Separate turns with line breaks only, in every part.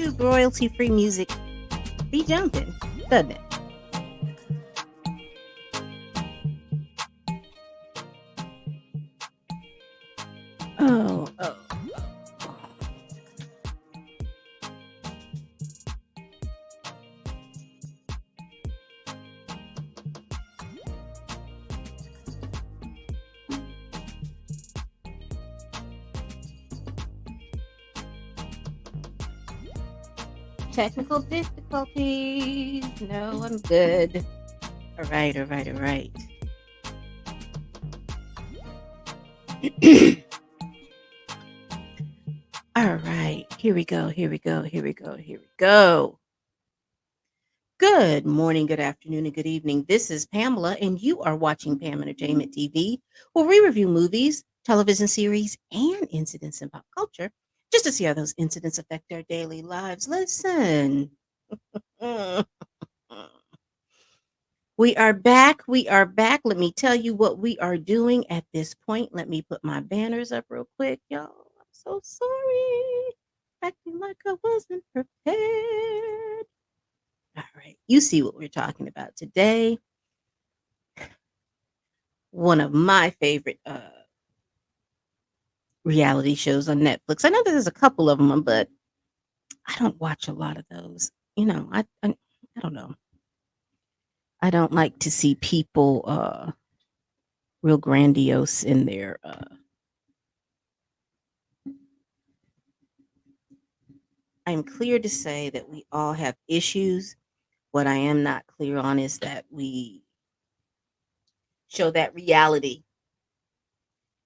YouTube royalty free music be jumping, doesn't it? Oh. Technical difficulties. No, I'm good. All right, all right, all right. All right, here we go, here we go, here we go, here we go. Good morning, good afternoon, and good evening. This is Pamela, and you are watching Pam Entertainment TV, where we review movies, television series, and incidents in pop culture just to see how those incidents affect our daily lives. Listen, mm, we are back. We are back. Let me tell you what we are doing at this point. Let me put my banners up real quick, y'all. I'm so sorry. Acting like I wasn't prepared. All right. You see what we're talking about today. One of my favorite reality shows on Netflix. I know there's a couple of them, but I don't watch a lot of those. I don't know. I don't like to see people real grandiose in their I'm clear to say that we all have issues. What I am not clear on is that we show that reality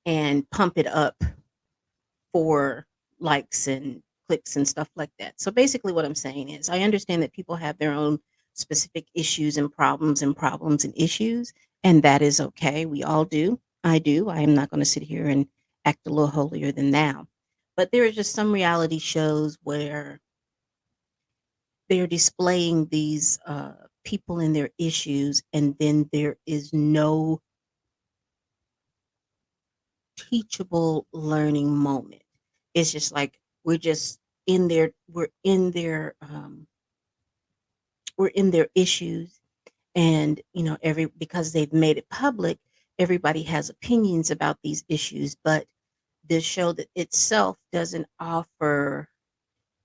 and pump it up for likes and clicks and stuff like that. So basically what I'm saying is I understand that people have their own specific issues and problems and issues, and that is okay. We all do. I do. I am not going to sit here and act a little holier than thou. But there are just some reality shows where they're displaying these people and their issues, and then there is no teachable learning moment. It's just like we're just in their we're in their issues, and every because they've made it public, everybody has opinions about these issues, but this show that itself doesn't offer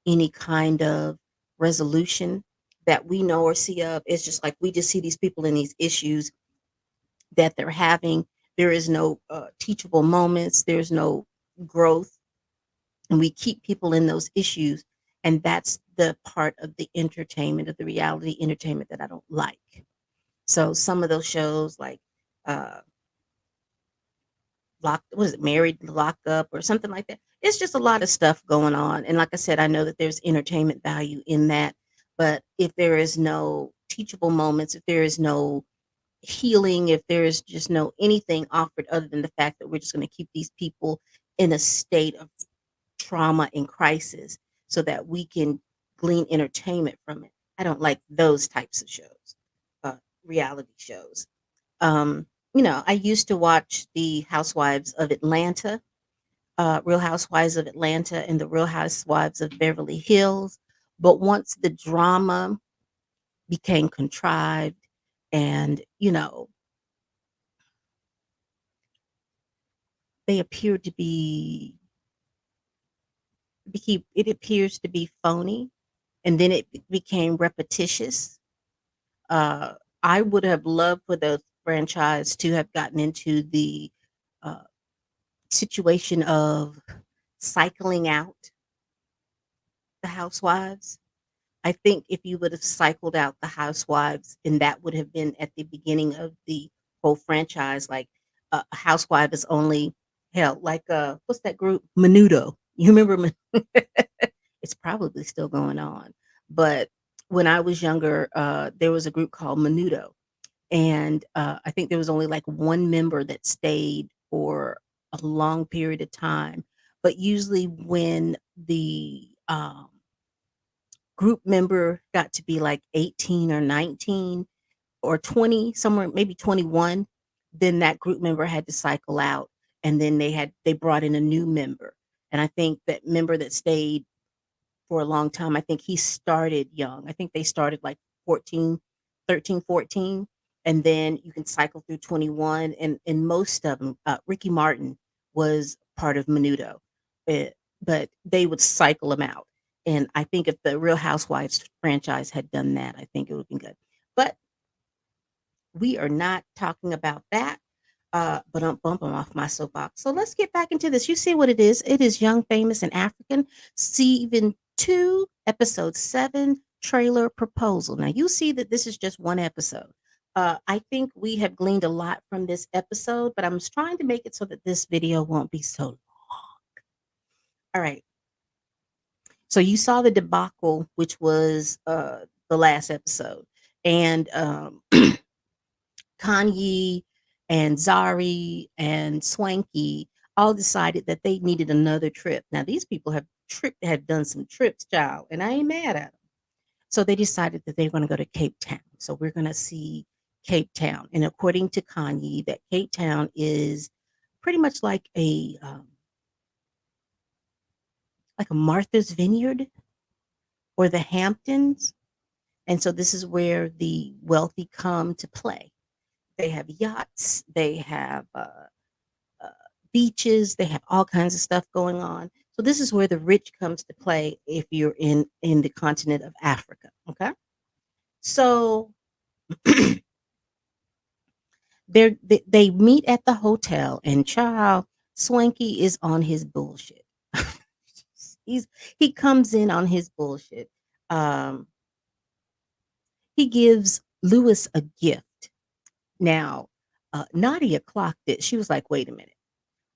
any kind of resolution that we know or see of. It's just like we just see these people in these issues that they're having. There is no teachable moments, there's no growth, and we keep people in those issues. And that's the part of the entertainment, of the reality entertainment, that I don't like. So some of those shows like uh locked was it married locked up or something like that, it's just a lot of stuff going on. And like I said, I know that there's entertainment value in that, but if there is no teachable moments, if there is no healing, if there is just no anything offered other than the fact that we're just going to keep these people in a state of trauma and crisis so that we can glean entertainment from it, I don't like those types of shows, uh, reality shows. um, I used to watch the Housewives of Atlanta, Real Housewives of Atlanta, and the Real Housewives of Beverly Hills. But once the drama became contrived, and they appeared to it appears to be phony, and then it became repetitious. Uh, I would have loved for the franchise to have gotten into the uh, situation of cycling out the housewives. I think if you would have cycled out the housewives, and that would have been at the beginning of the whole franchise, like a housewife is only hell, like what's that group? Menudo. You remember? It's probably still going on, but when I was younger, there was a group called Menudo, and I think there was only like one member that stayed for a long period of time. But usually, when the group member got to be like 18 or 19 or 20, somewhere maybe 21, then that group member had to cycle out, and then they brought in a new member. And I think that member that stayed for a long time. I think he started young. I think they started like 14, 13, 14, and then you can cycle through 21. And most of them, Ricky Martin was part of Menudo, uh, but they would cycle them out. And I think if the Real Housewives franchise had done that, I think it would have been good. But we are not talking about that. But I'm bumping off my soapbox. So let's get back into this. You see what it is? It is Young, Famous, and African, season 2, episode 7, trailer proposal. Now you see that this is just one episode. I think we have gleaned a lot from this episode, but I'm trying to make it so that this video won't be so long. All right. So you saw the debacle, which was the last episode, and Kanye and Zari and Swanky all decided that they needed another trip. Now these people have done some trips, child, and I ain't mad at them. So they decided that they're going to go to Cape Town. So we're going to see Cape Town, and according to Kanye, that Cape Town is pretty much like a Martha's Vineyard or the Hamptons, and so this is where the wealthy come to play. They have yachts, they have uh, beaches, they have all kinds of stuff going on. So this is where the rich comes to play if you're in the continent of Africa. Okay, so they meet at the hotel, and child Swanky is on his bullshit. He's he comes in on his bullshit. Um, he gives Lewis a gift. Now, Nadia clocked it. She was like, "Wait a minute.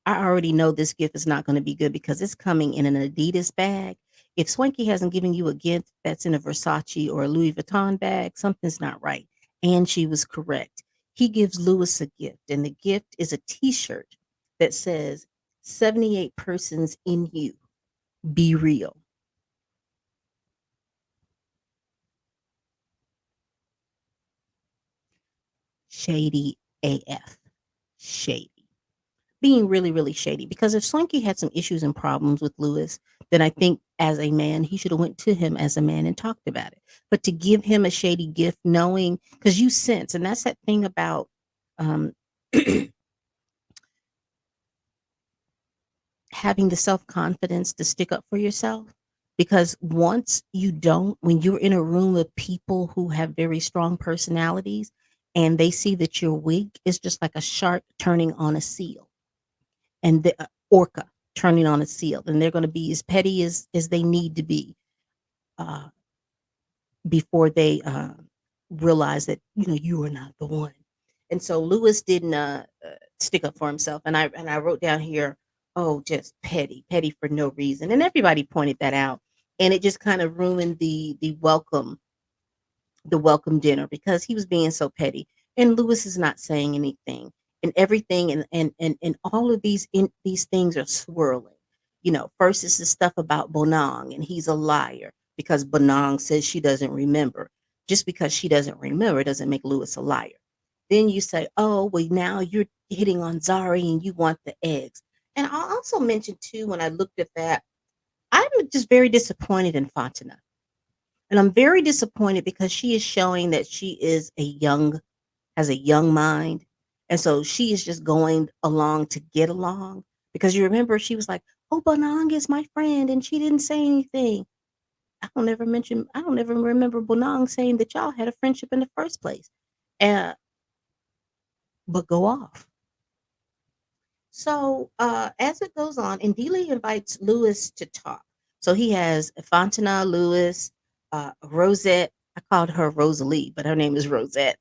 I already know this gift is not going to be good because it's coming in an Adidas bag. If Swanky hasn't given you a gift that's in a Versace or a Louis Vuitton bag, something's not right." And she was correct. He gives Lewis a gift, and the gift is a t shirt that says 78 persons in you. Be real. Shady AF. Shady. Being really, really shady. Because if Swanky had some issues and problems with Lewis, then I think as a man, he should have went to him as a man and talked about it. But to give him a shady gift, knowing because you sense, and that's that thing about um, having the self confidence to stick up for yourself. Because once you don't, when you're in a room of people who have very strong personalities and they see that you're weak, it's just like a shark turning on a seal and the orca turning on a seal, and they're going to be as petty as they need to be uh, before they realize that you are not the one. And so Lewis didn't stick up for himself, and I wrote down here, oh, just petty, petty for no reason, and everybody pointed that out, and it just kind of ruined the welcome dinner because he was being so petty. And Lewis is not saying anything. And everything and all of these things are swirling. First is the stuff about Bonang, and he's a liar because Bonang says she doesn't remember. Just because she doesn't remember doesn't make Lewis a liar. Then you say, oh, well, now you're hitting on Zari and you want the eggs. And I'll also mention too, when I looked at that, I'm just very disappointed in Fatima. And I'm very disappointed because she is showing that she is has a young mind. And so she is just going along to get along. Because you remember she was like, oh, Bonang is my friend, and she didn't say anything. I don't ever remember Bonang saying that y'all had a friendship in the first place. Uh, but go off. So as it goes on, Andile invites Lewis to talk. So he has Fontina, Lewis, Rosette. I called her Rosalie, but her name is Rosette.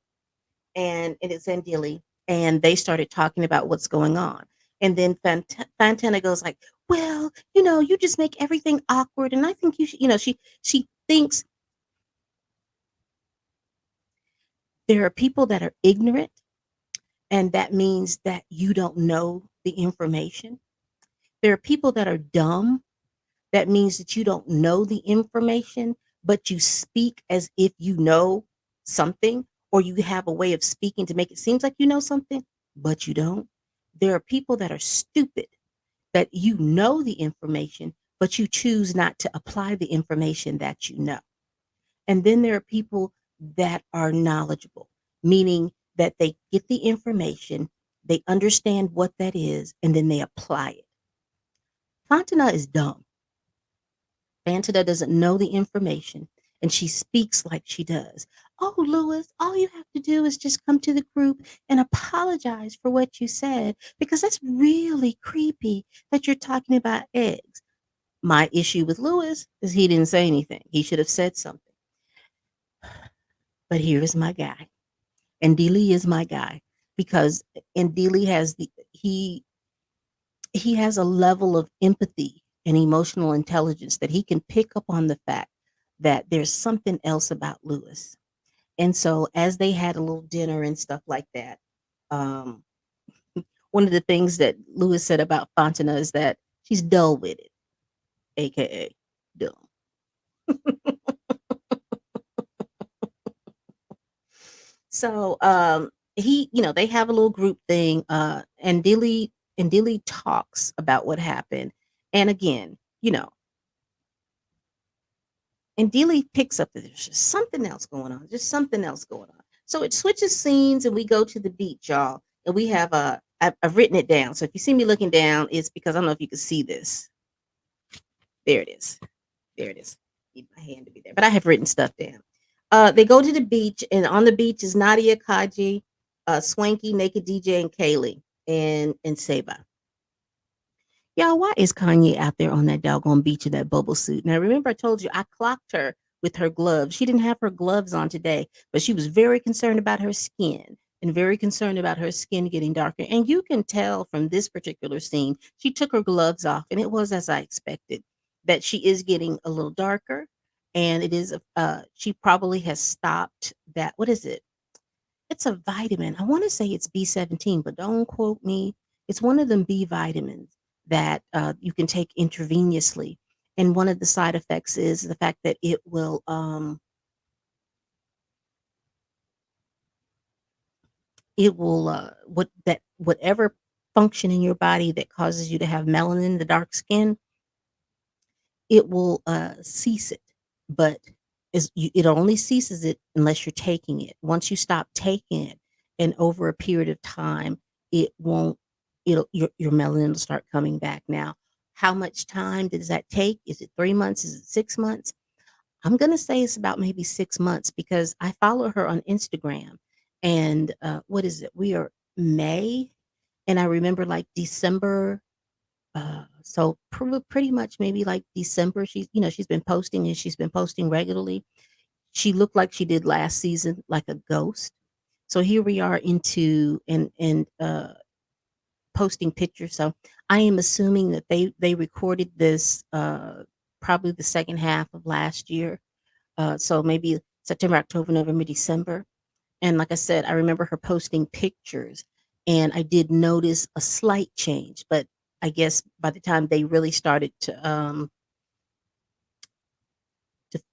And it's Andile. And they started talking about what's going on. And then Fantana goes like, well, you just make everything awkward. And I think you should, she thinks there are people that are ignorant. And that means that you don't know the information. There are people that are dumb. That means that you don't know the information, but you speak as if you know something, or you have a way of speaking to make it seem like you know something, but you don't. There are people that are stupid, that you know the information, but you choose not to apply the information that you know. And then there are people that are knowledgeable, meaning that they get the information, they understand what that is, and then they apply it. Fontana is dumb. Fontana doesn't know the information, and she speaks like she does. Oh, Lewis, all you have to do is just come to the group and apologize for what you said because that's really creepy that you're talking about eggs. My issue with Lewis is he didn't say anything. He should have said something. But here is my guy. And Dealey is my guy because and Dealey has he has a level of empathy and emotional intelligence that he can pick up on the fact that there's something else about Lewis. And so as they had a little dinner and stuff like that, um, one of the things that Lewis said about Fontana is that she's dull witted, aka dumb. So they have a little group thing, and Dilly talks about what happened. And again, and Dilly picks up that there's just something else going on, just something else going on. So it switches scenes and we go to the beach, y'all. And we have I've written it down. So if you see me looking down, it's because I don't know if you can see this. There it is. There it is. Need my hand to be there. But I have written stuff down. They go to the beach, and on the beach is Nadia Kaji, Swanky, Naked DJ, and Kaylee, and Seba. Y'all, why is Kanye out there on that doggone beach in that bubble suit? Now, remember, I told you I clocked her with her gloves. She didn't have her gloves on today, but she was very concerned about her skin and very concerned about her skin getting darker. And you can tell from this particular scene, she took her gloves off, and it was as I expected that she is getting a little darker. And it is, she probably has stopped that. What is it? It's a vitamin. I want to say it's B17, but don't quote me. It's one of them B vitamins that you can take intravenously. And one of the side effects is the fact that it will whatever function in your body that causes you to have melanin, the dark skin, it will cease it. But it only ceases it unless you're taking it. Once you stop taking it, and over a period of time, it won't. Your melanin will start coming back. Now, how much time does that take? Is it 3 months? Is it 6 months? I'm gonna say it's about maybe 6 months because I follow her on Instagram, and what is it? We are May, and I remember like December, so pretty much maybe like December, she's been posting and she's been posting regularly. She looked like she did last season, like a ghost. So here we are into and posting pictures. So I am assuming that they recorded this probably the second half of last year. So maybe September, October, November, December. And like I said, I remember her posting pictures, and I did notice a slight change, but I guess by the time they really started to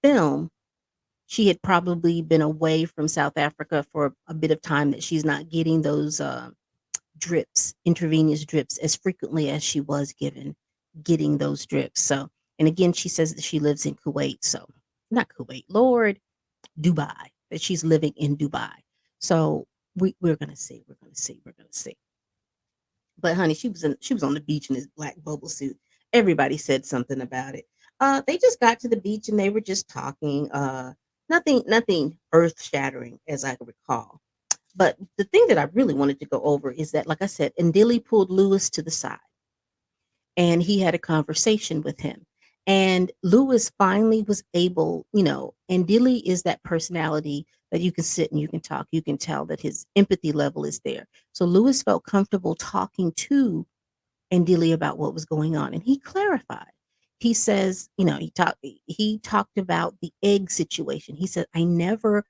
film, she had probably been away from South Africa for a bit of time that she's not getting those drips, intravenous drips, as frequently as she was getting those drips. So, and again, she says that she lives in Kuwait. So, not Kuwait, Lord, Dubai, that she's living in Dubai. So, we're gonna see, we're gonna see. But honey, she was on the beach in this black bubble suit. Everybody said something about it. They just got to the beach and they were just talking. Nothing earth shattering as I recall. But the thing that I really wanted to go over is that, like I said, Ndili pulled Lewis to the side and he had a conversation with him. And Lewis finally was able, and Dilly is that personality that you can sit and you can talk. You can tell that his empathy level is there. So Lewis felt comfortable talking to Andile about what was going on. And he clarified. He says, he talked about the egg situation. He said, I never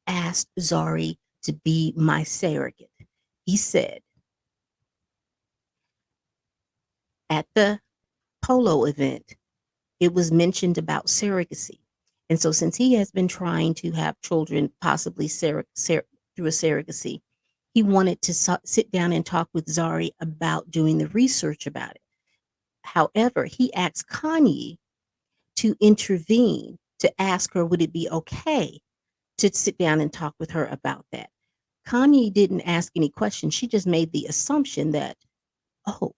asked Zari to be my surrogate. He said, at the polo event, it was mentioned about surrogacy. And so, since he has been trying to have children, possibly through a surrogacy, he wanted to sit down and talk with Zari about doing the research about it. However, he asked Kanye to intervene to ask her, would it be okay to sit down and talk with her about that? Kanye didn't ask any questions. She just made the assumption that, oh,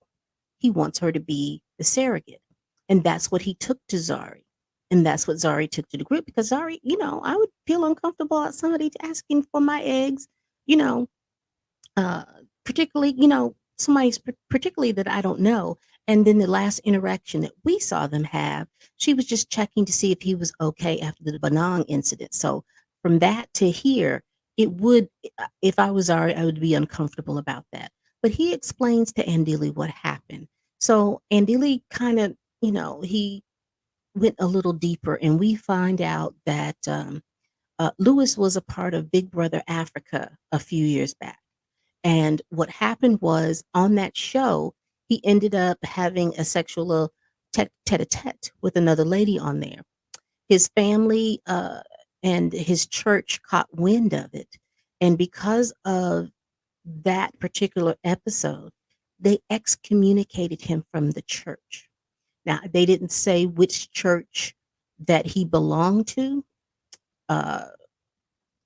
he wants her to be the surrogate. And that's what he took to Zari. And that's what Zari took to the group because Zari, I would feel uncomfortable at somebody asking for my eggs, you know, uh, particularly, somebody's particularly that I don't know. And then the last interaction that we saw them have, she was just checking to see if he was okay after the Bonang incident. So from that to here, it would, if I was Ari, I would be uncomfortable about that. But he explains to Andile what happened. So Andile kind of, he went a little deeper, and we find out that Lewis was a part of Big Brother Africa a few years back. And what happened was on that show, he ended up having a sexual tete-a-tete with another lady on there. His family and his church caught wind of it. And because of that particular episode, they excommunicated him from the church. Now, they didn't say which church that he belonged to. Uh,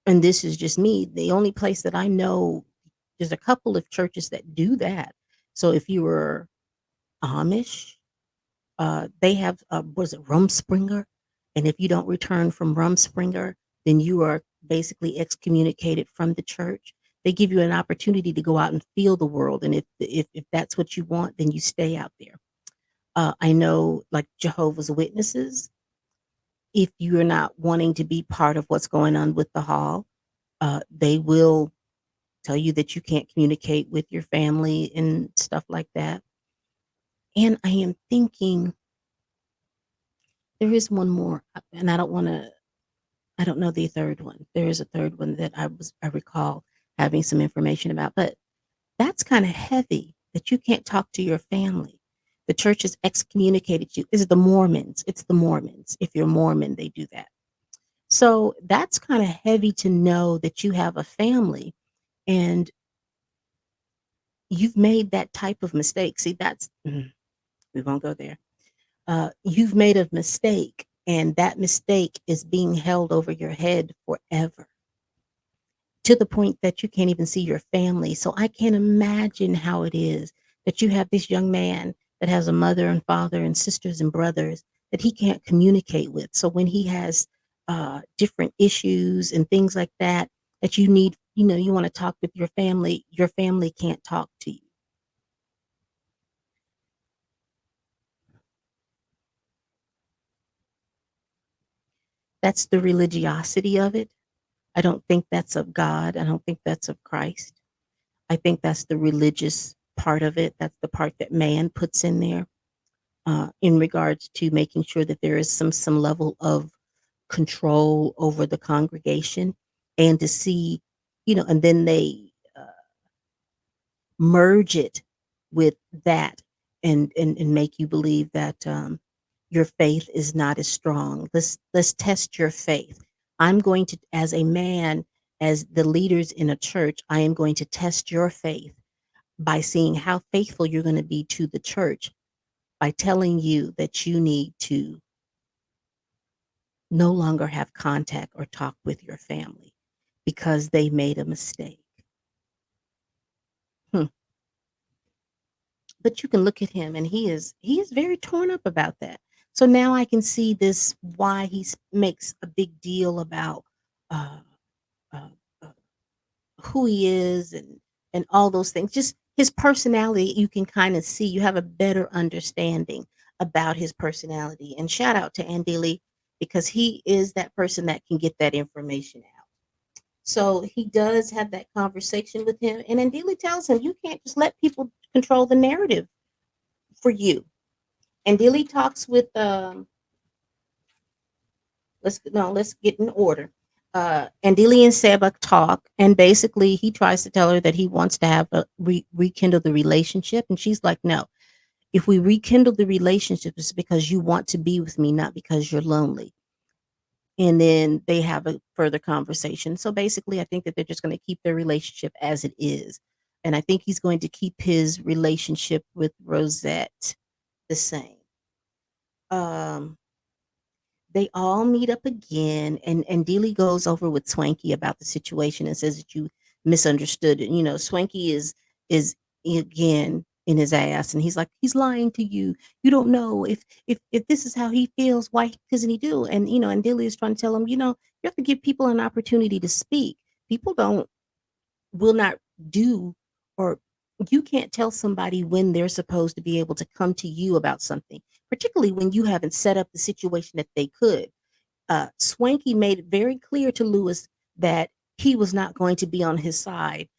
and this is just me. The only place that I know, there's a couple of churches that do that. So if you were Amish, they have was it Rumspringer, and if you don't return from Rumspringer, then you are basically excommunicated from the church. They give you an opportunity to go out and feel the world, and if that's what you want, then you stay out there. I know, like Jehovah's Witnesses, if you're not wanting to be part of what's going on with the hall, they will tell you that you can't communicate with your family and stuff like that. And I am thinking there is one more, and I don't know the third one. There is a third one that I recall having some information about, but that's kind of heavy that you can't talk to your family. The church has excommunicated you. Is it the Mormons? It's the Mormons. If you're Mormon, they do that. So that's kind of heavy to know that you have a family and you've made that type of mistake. See, we won't go there. You've made a mistake, and that mistake is being held over your head forever to the point that you can't even see your family. So I can't imagine how it is that you have this young man that has a mother and father and sisters and brothers that he can't communicate with. So when he has different issues and things like that, that you need, you want to talk with your family can't talk to you. That's the religiosity of it. I don't think that's of God. I don't think that's of Christ. I think that's the religious part of it. That's the part that man puts in there in regards to making sure that there is some level of control over the congregation, and to see, and then they merge it with that, and make you believe that your faith is not as strong. Let's test your faith. I'm going to, as a man, as the leaders in a church, I am going to test your faith by seeing how faithful you're going to be to the church, by telling you that you need to no longer have contact or talk with your family because they made a mistake. Hmm. But you can look at him, and he is very torn up about that. So now I can see this, why makes a big deal about uh, uh, uh, who he is, and all those things. Just his personality, you can kind of see. You have a better understanding about his personality. And shout out to Andile, because he is that person that can get that information out. So he does have that conversation with him, and Andile tells him, you can't just let people control the narrative for you. And Dilly talks with let's get in order. And Dilly and Seba talk, and basically he tries to tell her that he wants to have rekindle the relationship, and she's like, no. If we rekindle the relationship, it's because you want to be with me, not because you're lonely. And then they have a further conversation. So basically, I think that they're just going to keep their relationship as it is, and I think he's going to keep his relationship with Rosette the same. Um, they all meet up again, and Dealey goes over with Swanky about the situation and says that you misunderstood it. You know, Swanky is again in his ass, and he's like, he's lying to you. You don't know if this is how he feels. Why doesn't he do? And and Dealey is trying to tell him, you have to give people an opportunity to speak. People don't will not do, or you can't tell somebody when they're supposed to be able to come to you about something, particularly when you haven't set up the situation that they could. Swanky made it very clear to Lewis that he was not going to be on his side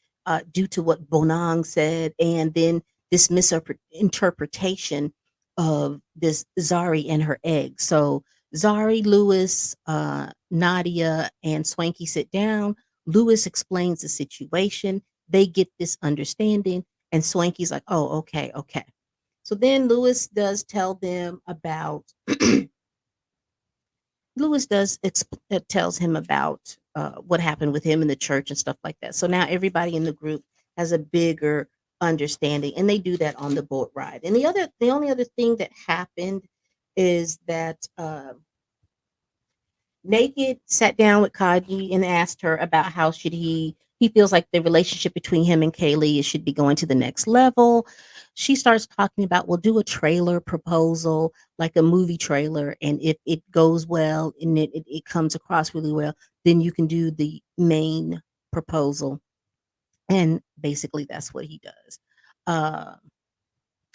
due to what Bonang said, and then this misinterpretation of this Zari and her egg. So Zari, Lewis, Nadia, and Swanky sit down. Lewis explains the situation. They get this understanding, and Swanky's like, "Oh, okay, okay." So then Lewis does tell them about Lewis tells him about what happened with him in the church and stuff like that. So now everybody in the group has a bigger understanding, and they do that on the boat ride. And the only other thing that happened is that Naked sat down with Kaji and asked her about how should he feels like the relationship between him and Kaylee should be going to the next level. She starts talking about, we'll do a trailer proposal, like a movie trailer, and if it goes well and it comes across really well, then you can do the main proposal. And basically that's what he does. Uh,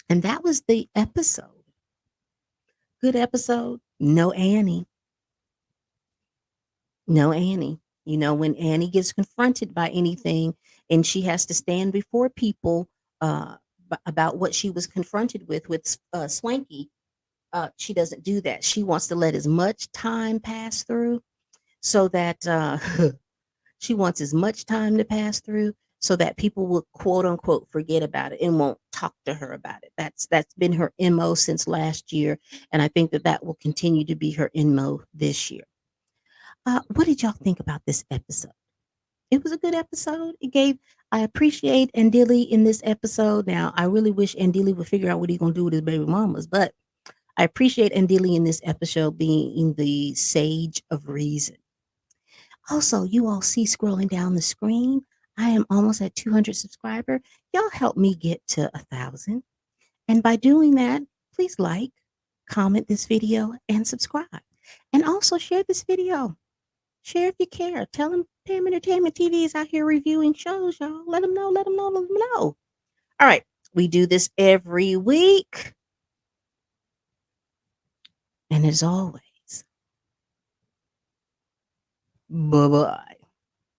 and that was the episode. Good episode. No Annie. No, Annie. When Annie gets confronted by anything and she has to stand before people about what she was confronted with Swanky, she doesn't do that. She wants to let as much time pass through so that she wants as much time to pass through so that people will quote unquote forget about it and won't talk to her about it. That's been her MO since last year, and I think that that will continue to be her MO this year. What did y'all think about this episode? It was a good episode. I appreciate Andile in this episode. Now, I really wish Andile would figure out what he's going to do with his baby mamas, but I appreciate Andile in this episode being the sage of reason. Also, you all see scrolling down the screen, I am almost at 200 subscribers. Y'all help me get to 1,000. And by doing that, please like, comment this video, and subscribe. And also share this video. Share if you care. Tell them Pam Entertainment TV is out here reviewing shows, y'all. Let them know, let them know, let them know. All right. We do this every week. And as always, bye bye.